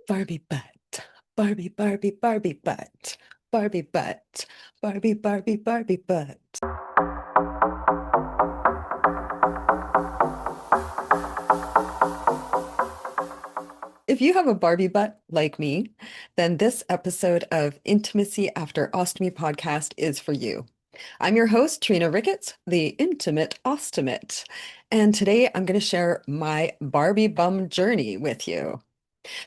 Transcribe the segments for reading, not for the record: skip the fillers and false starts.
Barbie butt, Barbie, Barbie, Barbie butt, Barbie butt, Barbie, Barbie, Barbie butt. If you have a Barbie butt like me, then this episode of Intimacy After Ostomy podcast is for you. I'm your host, Trina Ricketts, the Intimate Ostomate, and today I'm going to share my Barbie bum journey with you.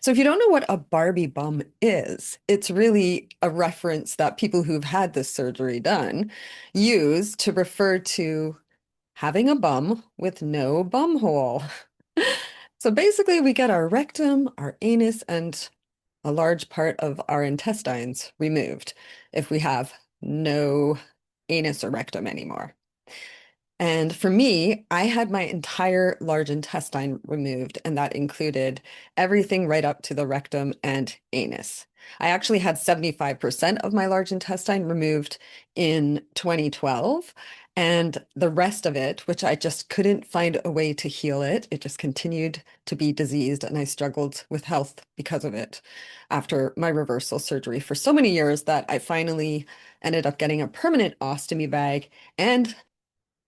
So if you don't know what a Barbie bum is, it's really a reference that people who've had this surgery done use to refer to having a bum with no bum hole. So basically, we get our rectum, our anus, and a large part of our intestines removed if we have no anus or rectum anymore. And for me, I had my entire large intestine removed, and that included everything right up to the rectum and anus. I actually had 75% of my large intestine removed in 2012, and the rest of it, which I just couldn't find a way to heal it, it just continued to be diseased, and I struggled with health because of it after my reversal surgery for so many years that I finally ended up getting a permanent ostomy bag and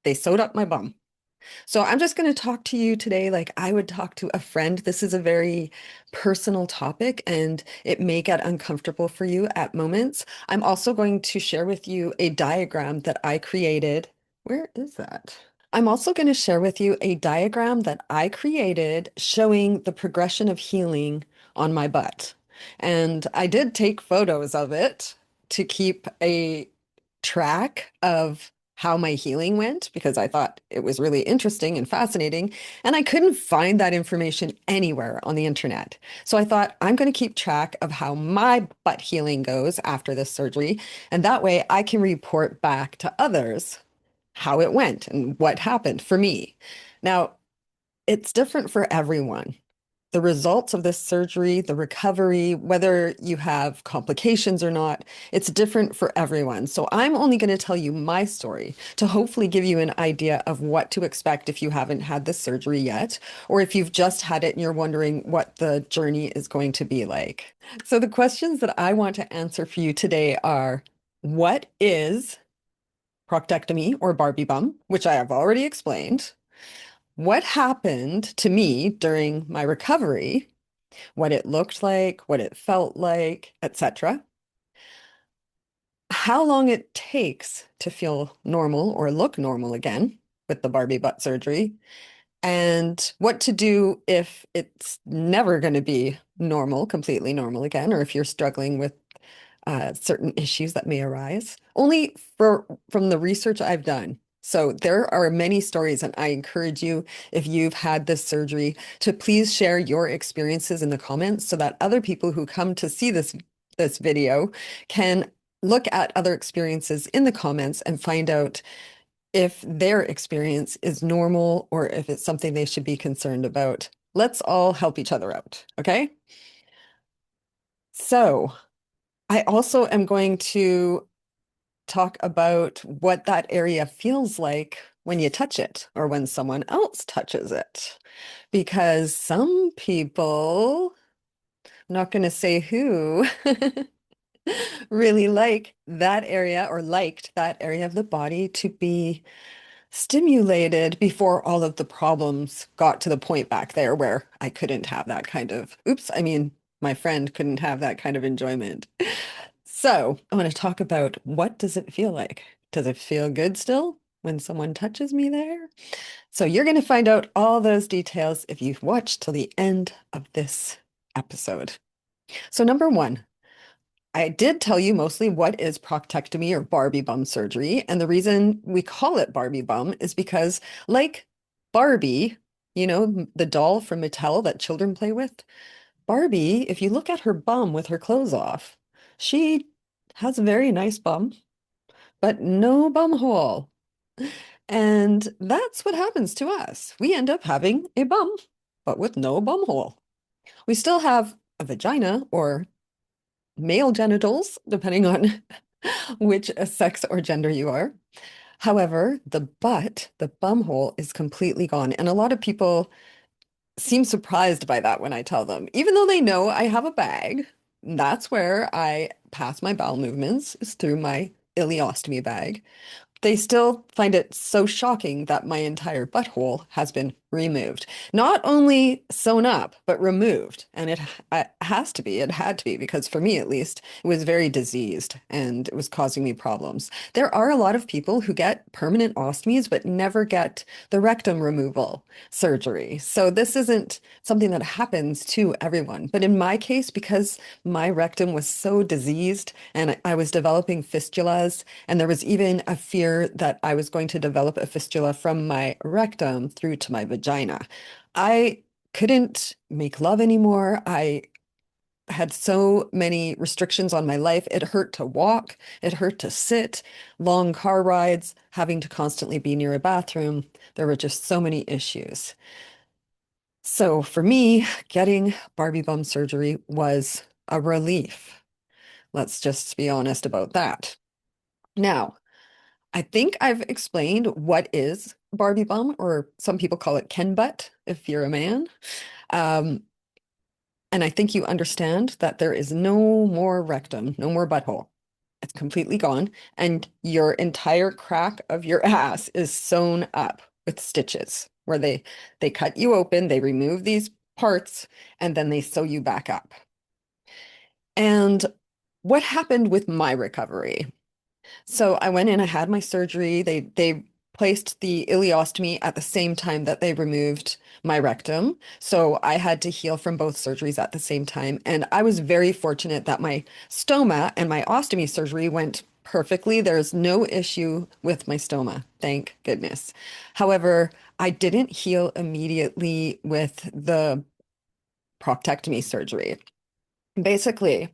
they sewed up my bum. So I'm just going to talk to you today like I would talk to a friend. This is a very personal topic and it may get uncomfortable for you at moments. I'm also going to share with you a diagram that I created. Where is that? I'm also going to share with you a diagram that I created showing the progression of healing on my butt. And I did take photos of it to keep a track of how my healing went because I thought it was really interesting and fascinating. And I couldn't find that information anywhere on the internet. So I thought I'm going to keep track of how my butt healing goes after this surgery. And that way I can report back to others how it went and what happened for me. Now, it's different for everyone. The results of this surgery, the recovery, whether you have complications or not, it's different for everyone. So I'm only going to tell you my story to hopefully give you an idea of what to expect if you haven't had this surgery yet, or if you've just had it and you're wondering what the journey is going to be like. So the questions that I want to answer for you today are, what is proctectomy or Barbie bum, which I have already explained? What happened to me during my recovery, what it looked like, what it felt like, etc. How long it takes to feel normal or look normal again with the Barbie butt surgery, and what to do if it's never going to be normal, completely normal again, or if you're struggling with certain issues that may arise, only from the research I've done. So there are many stories, and I encourage you, if you've had this surgery, to please share your experiences in the comments so that other people who come to see this video can look at other experiences in the comments and find out if their experience is normal or if it's something they should be concerned about. Let's all help each other out, okay? So I also am going to talk about what that area feels like when you touch it or when someone else touches it. Because some people, I'm not going to say who, really like that area or liked that area of the body to be stimulated before all of the problems got to the point back there where I couldn't have that kind of, my friend couldn't have that kind of enjoyment. So I want to talk about, what does it feel like? Does it feel good still when someone touches me there? So you're going to find out all those details if you've watched till the end of this episode. So number one, I did tell you mostly what is proctectomy or Barbie bum surgery. And the reason we call it Barbie bum is because, like Barbie, the doll from Mattel that children play with, Barbie, if you look at her bum with her clothes off, she has a very nice bum, but no bum hole. And that's what happens to us. We end up having a bum, but with no bum hole. We still have a vagina or male genitals, depending on which sex or gender you are. However, the butt, the bum hole, is completely gone. And a lot of people seem surprised by that when I tell them, even though they know I have a bag. That's where I pass my bowel movements, is through my ileostomy bag. They still find it so shocking that my entire butthole has been removed. Not only sewn up, but removed. And it has to be, it had to be, because for me at least, it was very diseased and it was causing me problems. There are a lot of people who get permanent ostomies, but never get the rectum removal surgery. So this isn't something that happens to everyone. But in my case, because my rectum was so diseased and I was developing fistulas, and there was even a fear that I was going to develop a fistula from my rectum through to my vagina. I couldn't make love anymore. I had so many restrictions on my life. It hurt to walk, it hurt to sit, long car rides, having to constantly be near a bathroom. There were just so many issues. So for me, getting Barbie bum surgery was a relief. Let's just be honest about that. Now, I think I've explained what is Barbie bum, or some people call it Ken butt if you're a man. Um, and I think you understand that there is no more rectum, no more butthole. It's completely gone. And your entire crack of your ass is sewn up with stitches where they cut you open, they remove these parts, and then they sew you back up. And what happened with my recovery? So I went in, I had my surgery. They placed the ileostomy at the same time that they removed my rectum. So I had to heal from both surgeries at the same time. And I was very fortunate that my stoma and my ostomy surgery went perfectly. There's no issue with my stoma, thank goodness. However, I didn't heal immediately with the proctectomy surgery. Basically,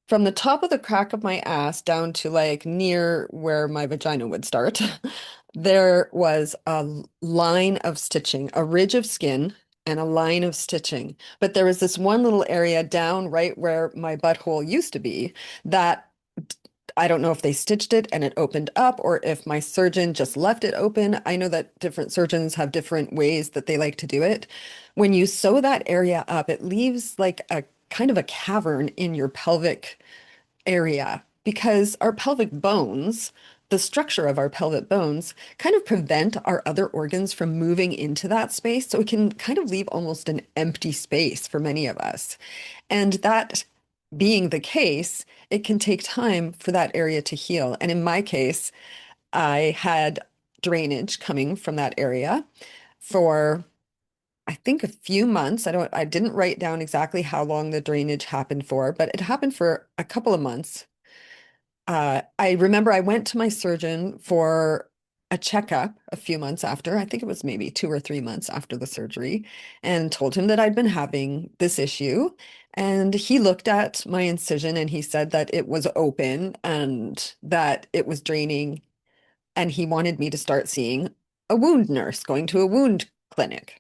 from the top of the crack of my ass down to like near where my vagina would start, there was a line of stitching, a ridge of skin and a line of stitching. But there was this one little area down right where my butthole used to be that I don't know if they stitched it and it opened up or if my surgeon just left it open. I know that different surgeons have different ways that they like to do it. When you sew that area up, it leaves like a kind of a cavern in your pelvic area because our pelvic bones, the structure of our pelvic bones, kind of prevent our other organs from moving into that space. So it can kind of leave almost an empty space for many of us. And that being the case, it can take time for that area to heal. And in my case, I had drainage coming from that area for I think a few months. I didn't write down exactly how long the drainage happened for, but it happened for a couple of months. I remember I went to my surgeon for a checkup a few months after. I think it was maybe 2 or 3 months after the surgery, and told him that I'd been having this issue. And he looked at my incision and he said that it was open and that it was draining. And he wanted me to start seeing a wound nurse, going to a wound clinic.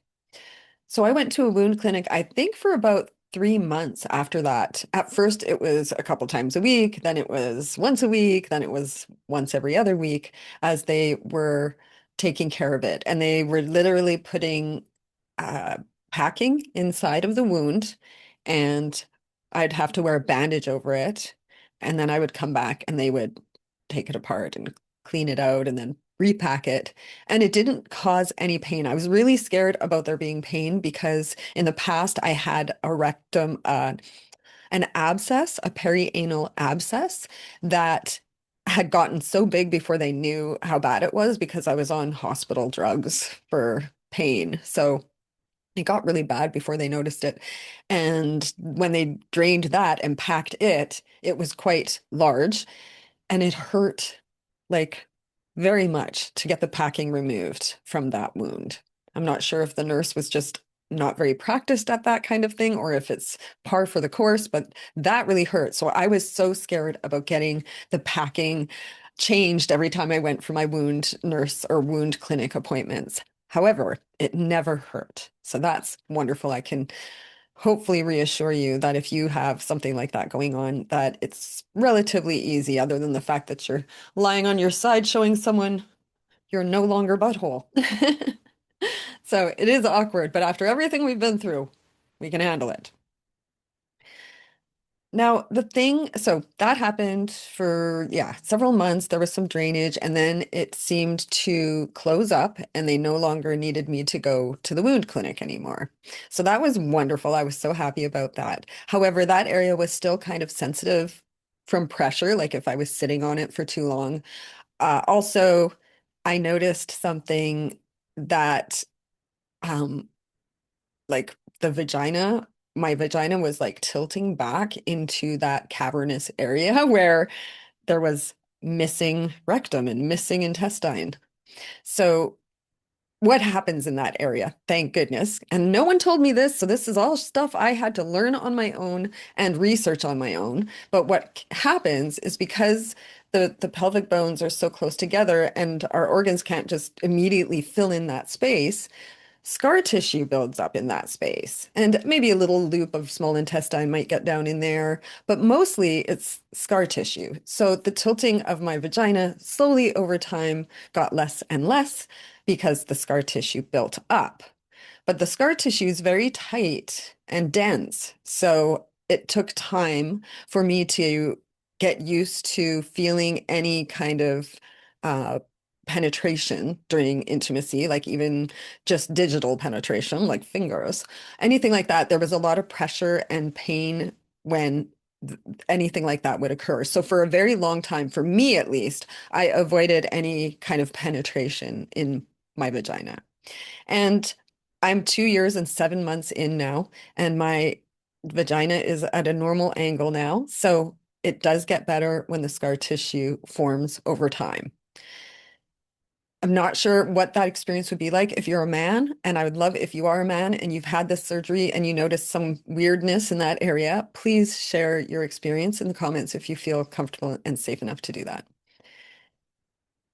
So I went to a wound clinic, I think for about 3 months after that. At first, it was a couple times a week, then it was once a week, then it was once every other week as they were taking care of it. And they were literally putting uh, packing inside of the wound, and I'd have to wear a bandage over it. And then I would come back and they would take it apart and clean it out and then repack it. And it didn't cause any pain. I was really scared about there being pain because in the past I had a rectum, an abscess, a perianal abscess that had gotten so big before they knew how bad it was because I was on hospital drugs for pain. So it got really bad before they noticed it. And when they drained that and packed it, it was quite large and it hurt like very much to get the packing removed from that wound. I'm not sure if the nurse was just not very practiced at that kind of thing or if it's par for the course, but that really hurt. So I was so scared about getting the packing changed every time I went for my wound nurse or wound clinic appointments. However, it never hurt. So that's wonderful. I can hopefully reassure you that if you have something like that going on, that it's relatively easy, other than the fact that you're lying on your side showing someone you're no longer butthole. So it is awkward, but after everything we've been through, we can handle it. Now, so that happened for, yeah, several months. There was some drainage, and then it seemed to close up, and they no longer needed me to go to the wound clinic anymore. So that was wonderful. I was so happy about that. However, that area was still kind of sensitive from pressure, like if I was sitting on it for too long. Also, I noticed something that, um, like my vagina was like tilting back into that cavernous area where there was missing rectum and missing intestine. So what happens in that area? Thank goodness. And no one told me this, so this is all stuff I had to learn on my own and research on my own. But what happens is because the pelvic bones are so close together and our organs can't just immediately fill in that space, scar tissue builds up in that space. And maybe a little loop of small intestine might get down in there, but mostly it's scar tissue. So the tilting of my vagina slowly over time got less and less because the scar tissue built up. But the scar tissue is very tight and dense. So it took time for me to get used to feeling any kind of uh, penetration during intimacy, like even just digital penetration, like fingers, anything like that. There was a lot of pressure and pain when anything like that would occur. So for a very long time, for me at least, I avoided any kind of penetration in my vagina. And I'm 2 years and 7 months in now, and my vagina is at a normal angle now. So it does get better when the scar tissue forms over time. I'm not sure what that experience would be like if you're a man, and I would love if you are a man and you've had this surgery and you notice some weirdness in that area, please share your experience in the comments if you feel comfortable and safe enough to do that.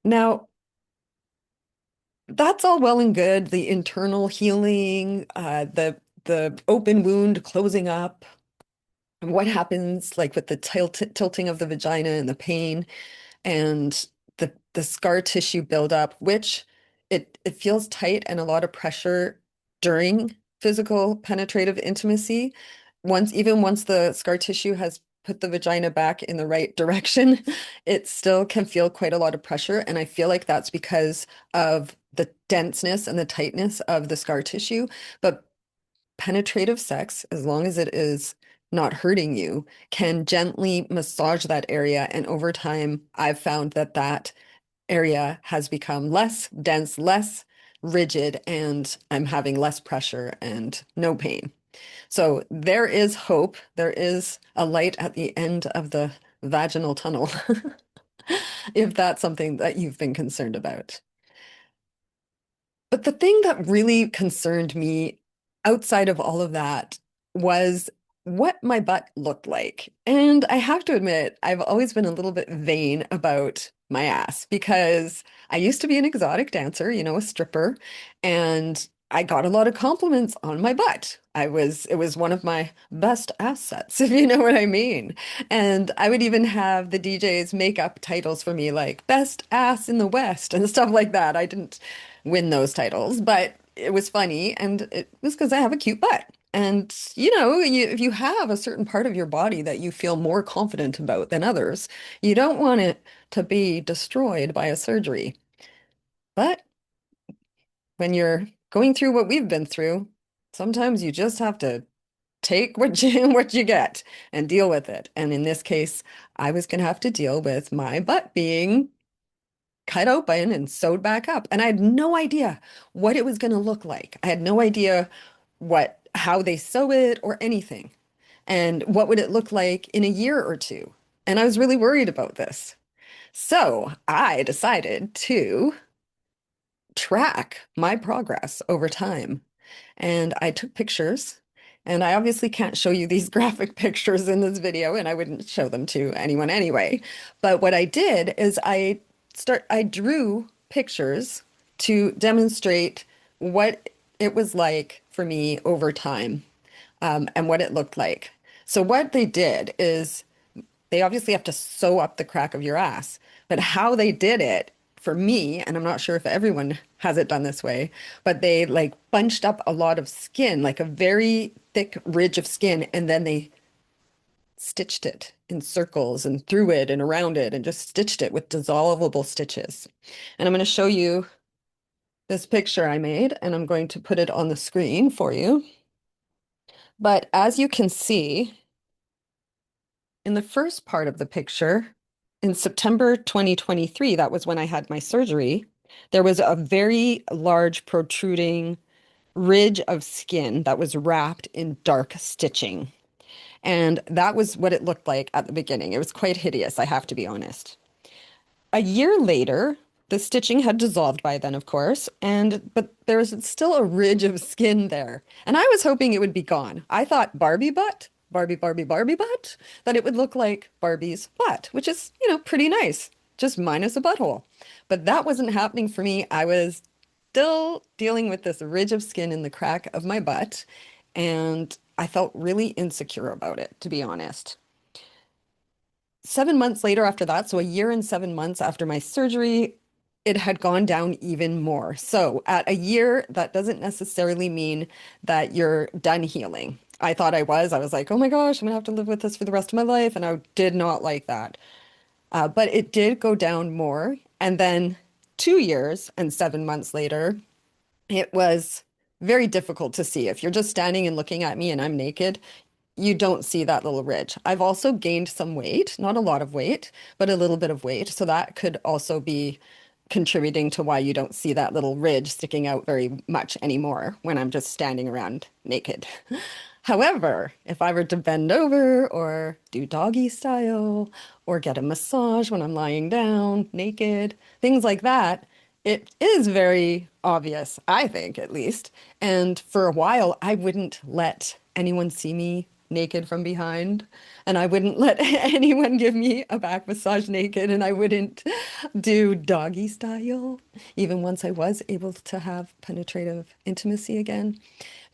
Now, that's all well and good, the internal healing, the open wound closing up, and what happens like with the tilting of the vagina and the pain and the scar tissue buildup, which it feels tight and a lot of pressure during physical penetrative intimacy. Even once the scar tissue has put the vagina back in the right direction, it still can feel quite a lot of pressure. And I feel like that's because of the denseness and the tightness of the scar tissue. But penetrative sex, as long as it is not hurting you, can gently massage that area. And over time, I've found that that area has become less dense, less rigid, and I'm having less pressure and no pain. So there is hope. There is a light at the end of the vaginal tunnel, if that's something that you've been concerned about. But the thing that really concerned me outside of all of that was what my butt looked like. And I have to admit, I've always been a little bit vain about my ass because I used to be an exotic dancer, a stripper, and I got a lot of compliments on my butt. It was one of my best assets, if you know what I mean. And I would even have the DJs make up titles for me like best ass in the West and stuff like that. I didn't win those titles, but it was funny and it was because I have a cute butt. And if you have a certain part of your body that you feel more confident about than others, you don't want it to be destroyed by a surgery. But when you're going through what we've been through, sometimes you just have to take what you what you get and deal with it. And in this case, I was going to have to deal with my butt being cut open and sewed back up. And I had no idea what it was going to look like. I had no idea how they sew it or anything. And what would it look like in a year or two? And I was really worried about this. So I decided to track my progress over time. And I took pictures. And I obviously can't show you these graphic pictures in this video, and I wouldn't show them to anyone anyway. But what I did is I drew pictures to demonstrate what it was like for me over time, and what it looked like. So what they did is they obviously have to sew up the crack of your ass, but how they did it for me, and I'm not sure if everyone has it done this way, but they like bunched up a lot of skin, like a very thick ridge of skin, and then they stitched it in circles and through it and around it and just stitched it with dissolvable stitches. And I'm going to show you this picture I made, and I'm going to put it on the screen for you. But as you can see, in the first part of the picture, in September 2023, that was when I had my surgery, there was a very large protruding ridge of skin that was wrapped in dark stitching. And that was what it looked like at the beginning. It was quite hideous, I have to be honest. A year later, the stitching had dissolved by then, of course, and but there was still a ridge of skin there. And I was hoping it would be gone. I thought Barbie butt, Barbie butt, that it would look like Barbie's butt, which is, pretty nice, just minus a butthole. But that wasn't happening for me. I was still dealing with this ridge of skin in the crack of my butt, and I felt really insecure about it, to be honest. 7 months later after that, so a year and 7 months after my surgery, it had gone down even more. So at a year, that doesn't necessarily mean that you're done healing. I thought I was. I was like, oh my gosh, I'm gonna have to live with this for the rest of my life. And I did not like that. But it did go down more. And then 2 years and 7 months later, it was very difficult to see. If you're just standing and looking at me and I'm naked, you don't see that little ridge. I've also gained some weight, not a lot of weight, but a little bit of weight. So that could also be contributing to why you don't see that little ridge sticking out very much anymore when I'm just standing around naked. However, if I were to bend over or do doggy style or get a massage when I'm lying down naked, things like that, it is very obvious, I think at least. And for a while, I wouldn't let anyone see me naked from behind, and I wouldn't let anyone give me a back massage naked, and I wouldn't do doggy style, even once I was able to have penetrative intimacy again,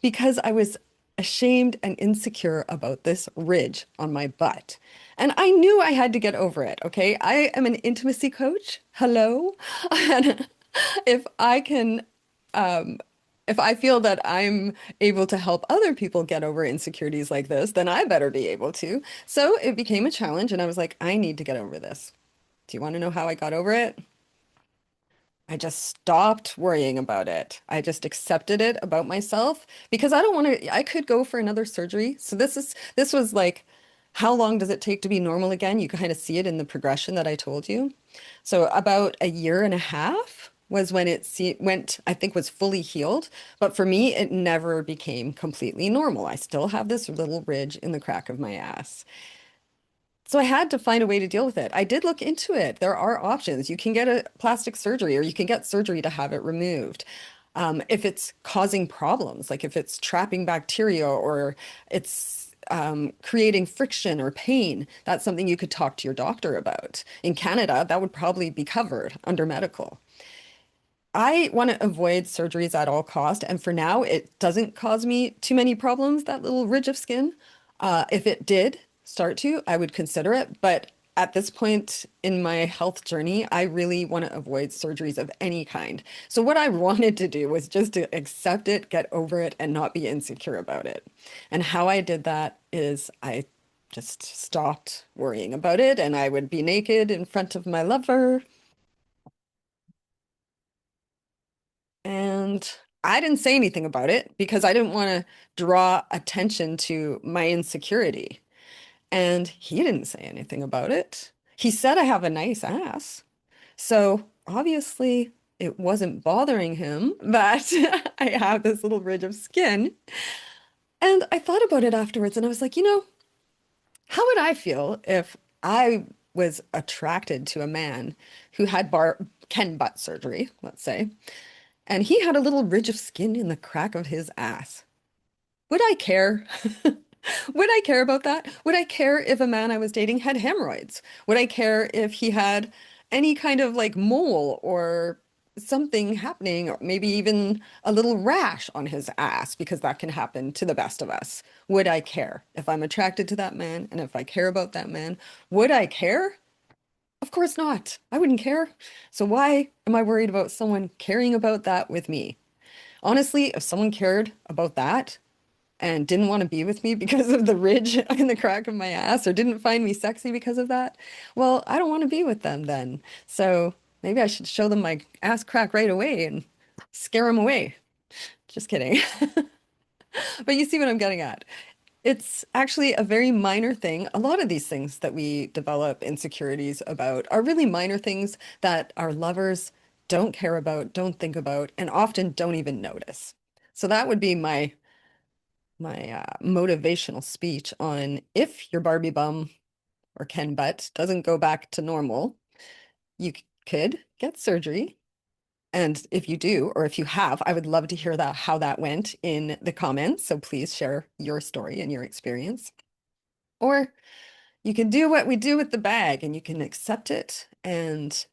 because I was ashamed and insecure about this ridge on my butt. And I knew I had to get over it, okay? I am an intimacy coach. Hello. And if I can, if I feel that I'm able to help other people get over insecurities like this, then I better be able to. So it became a challenge, and I was like, I need to get over this. Do you want to know how I got over it? I just stopped worrying about it. I just accepted it about myself because I don't want to, I could go for another surgery. So this was like, how long does it take to be normal again? You can kind of see it in the progression that I told you. So about a year and a half was when went, I think was fully healed. But for me, it never became completely normal. I still have this little ridge in the crack of my ass. So I had to find a way to deal with it. I did look into it. There are options. You can get a plastic surgery or you can get surgery to have it removed. If it's causing problems, like if it's trapping bacteria or it's creating friction or pain, that's something you could talk to your doctor about. In Canada, that would probably be covered under medical. I want to avoid surgeries at all cost, and for now, it doesn't cause me too many problems, that little ridge of skin. If it did start to, I would consider it, but at this point in my health journey, I really want to avoid surgeries of any kind. So what I wanted to do was just to accept it, get over it, and not be insecure about it. And how I did that is I just stopped worrying about it, and I would be naked in front of my lover. And I didn't say anything about it because I didn't want to draw attention to my insecurity. And he didn't say anything about it. He said I have a nice ass. So obviously it wasn't bothering him that I have this little ridge of skin. And I thought about it afterwards and I was like, how would I feel if I was attracted to a man who had Ken butt surgery, let's say, and he had a little ridge of skin in the crack of his ass? Would I care? Would I care about that? Would I care if a man I was dating had hemorrhoids? Would I care if he had any kind of like mole or something happening, or maybe even a little rash on his ass, because that can happen to the best of us? Would I care if I'm attracted to that man and if I care about that man? Would I care? Of course not. I wouldn't care. So why am I worried about someone caring about that with me? Honestly, if someone cared about that and didn't want to be with me because of the ridge in the crack of my ass or didn't find me sexy because of that, well, I don't want to be with them then. So maybe I should show them my ass crack right away and scare them away. Just kidding. But you see what I'm getting at. It's actually a very minor thing. A lot of these things that we develop insecurities about are really minor things that our lovers don't care about, don't think about, and often don't even notice. So that would be my motivational speech on if your Barbie bum or Ken butt doesn't go back to normal, you could get surgery. And if you do, or if you have, I would love to hear that how that went in the comments. So please share your story and your experience. Or you can do what we do with the bag and you can accept it and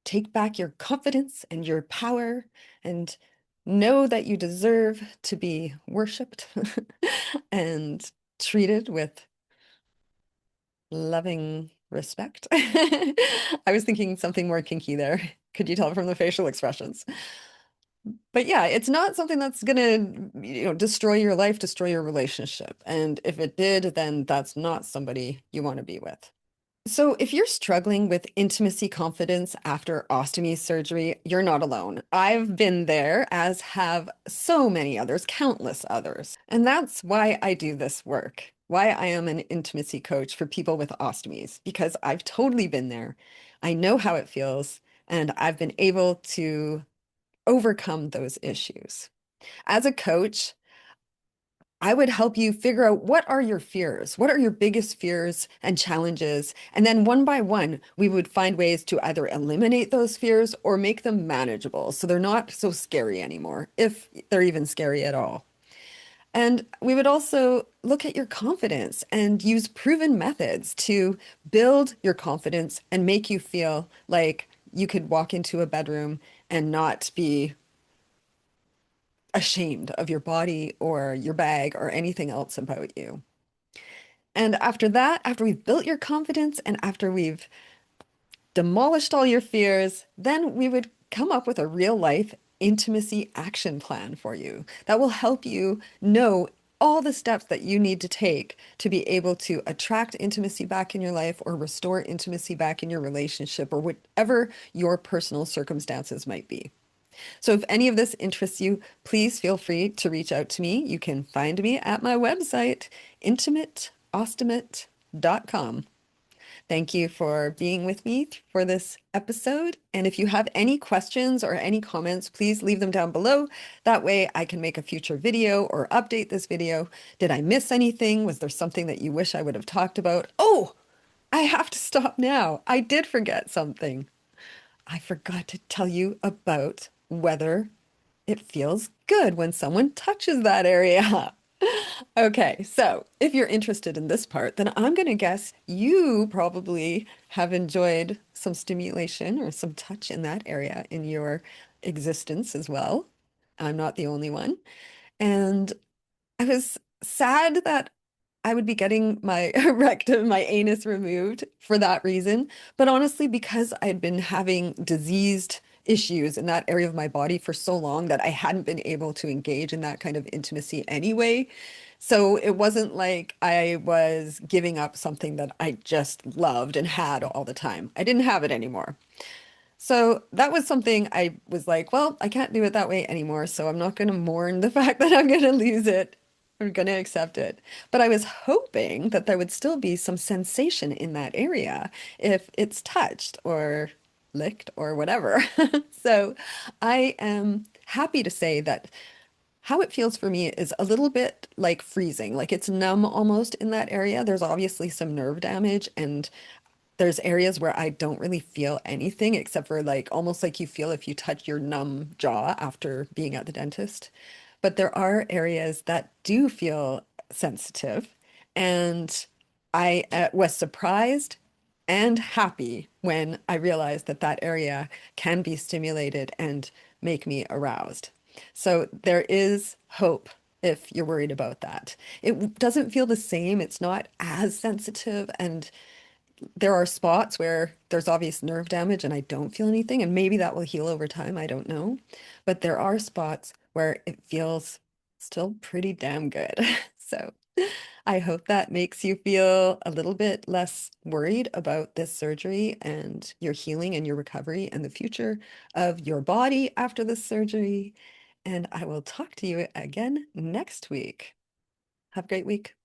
take back your confidence and your power and know that you deserve to be worshipped and treated with loving respect. I was thinking something more kinky there. Could you tell from the facial expressions? But yeah, it's not something that's gonna, destroy your life, destroy your relationship. And if it did, then that's not somebody you want to be with. So, if you're struggling with intimacy confidence after ostomy surgery, you're not alone. I've been there, as have so many others, countless others. And that's why I do this work, why I am an intimacy coach for people with ostomies, because I've totally been there. I know how it feels, and I've been able to overcome those issues. As a coach, I would help you figure out what are your fears? What are your biggest fears and challenges? And then one by one, we would find ways to either eliminate those fears or make them manageable so they're not so scary anymore, if they're even scary at all. And we would also look at your confidence and use proven methods to build your confidence and make you feel like you could walk into a bedroom and not be ashamed of your body or your bag or anything else about you. And after that, after we've built your confidence and after we've demolished all your fears, then we would come up with a real life intimacy action plan for you that will help you know all the steps that you need to take to be able to attract intimacy back in your life or restore intimacy back in your relationship or whatever your personal circumstances might be. So if any of this interests you, please feel free to reach out to me. You can find me at my website, intimateostomate.com. Thank you for being with me for this episode. And if you have any questions or any comments, please leave them down below. That way I can make a future video or update this video. Did I miss anything? Was there something that you wish I would have talked about? Oh, I have to stop now. I did forget something. I forgot to tell you about whether it feels good when someone touches that area. Okay, so if you're interested in this part, then I'm going to guess you probably have enjoyed some stimulation or some touch in that area in your existence as well. I'm not the only one. And I was sad that I would be getting my rectum, my anus removed for that reason. But honestly, because I'd been having diseased issues in that area of my body for so long that I hadn't been able to engage in that kind of intimacy anyway. So it wasn't like I was giving up something that I just loved and had all the time. I didn't have it anymore. So that was something I was like, well, I can't do it that way anymore. So I'm not going to mourn the fact that I'm going to lose it. I'm going to accept it. But I was hoping that there would still be some sensation in that area if it's touched or licked or whatever. So I am happy to say that how it feels for me is a little bit like freezing, like it's numb almost in that area. There's obviously some nerve damage and there's areas where I don't really feel anything except for like almost like you feel if you touch your numb jaw after being at the dentist. But there are areas that do feel sensitive. And I was surprised and happy when I realized that that area can be stimulated and make me aroused. So there is hope if you're worried about that. It doesn't feel the same. It's not as sensitive and there are spots where there's obvious nerve damage and I don't feel anything, and maybe that will heal over time. I don't know. But there are spots where it feels still pretty damn good. So I hope that makes you feel a little bit less worried about this surgery and your healing and your recovery and the future of your body after this surgery. And I will talk to you again next week. Have a great week.